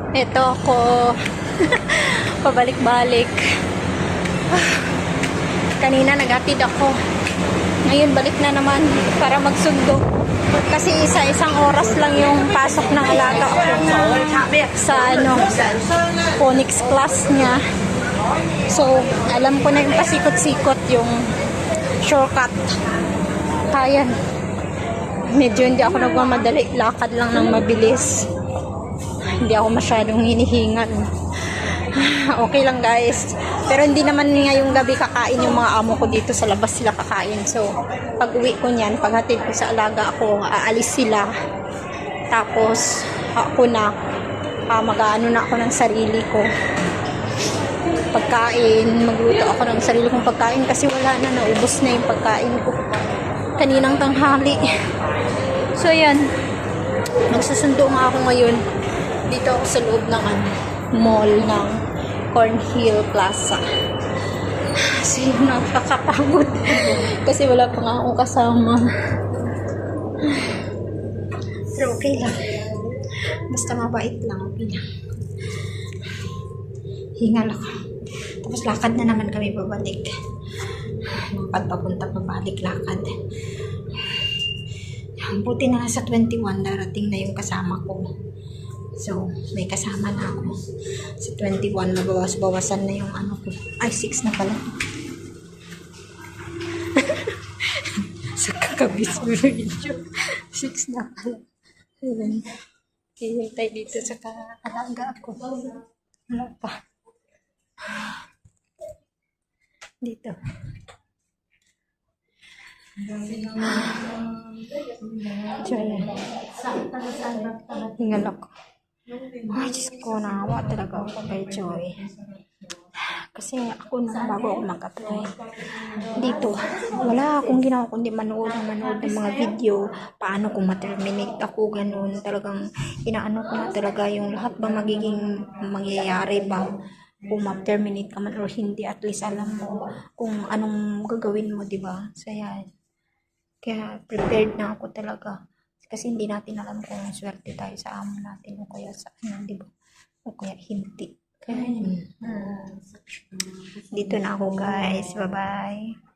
Ito ako. Pabalik-balik. Kanina naghatid ako. Ngayon balik na naman para magsundo. Kasi isa-isang oras lang yung pasok ng alaga ko sa phonics class niya. So, alam ko na yung pasikot-sikot yung shortcut. Kaya, medyo hindi ako nagmamadali. Lakad lang ng mabilis. Hindi ako masyadong hinihingal. Okay lang guys. Pero hindi naman ngayong gabi kakain yung mga amo ko dito sa labas sila kakain. So, pag uwi ko niyan, paghatid ko sa alaga ako, aalis sila. Tapos, ako na, mag-aano na ako ng sarili ko. Pagkain, magluto ako ng sarili kong pagkain kasi wala na, naubos na yung pagkain ko. Kaninang tanghali. So, yan. Magsusundo nga ako ngayon. Dito ako sa loob ng mall ng Cornhill Plaza. So, yun, nakakapagod. Kasi wala pa nga akong kasama. Pero okay lang. Basta mabait lang, okay lang. Hingal ako. Tapos lakad na naman kami pabalik. Lakad papunta, pabalik, lakad. Buti na sa 21, darating na yung kasama ko. So, may kasama na ako. Sa 21, nabawas-bawasan na yung ano ko. Ay, 6 na pala. Sa kakabis video. 6 na pala. Ayan. Hihintay dito sa kaalaga ko. Wala pa. Dito. So, ayan. Hingal ako. Ay, Diyos ko, nakawa talaga ako kay Joy. Kasi ako nung bago ako mag-apply dito, wala akong ginawa kundi manood ng mga video, paano kung ma-terminate ako, ganun. Talagang inaano ko na talaga yung lahat ba magiging mangyayari ba kung ma-terminate ka man or hindi, at least alam mo kung anong gagawin mo, diba? So, yan. Kaya prepared na ako talaga. Kasi hindi natin alam kung swerte tayo sa amo natin o kaya sa di ba? O kaya hindi. Kaya yun. Dito na ako guys. Bye-bye.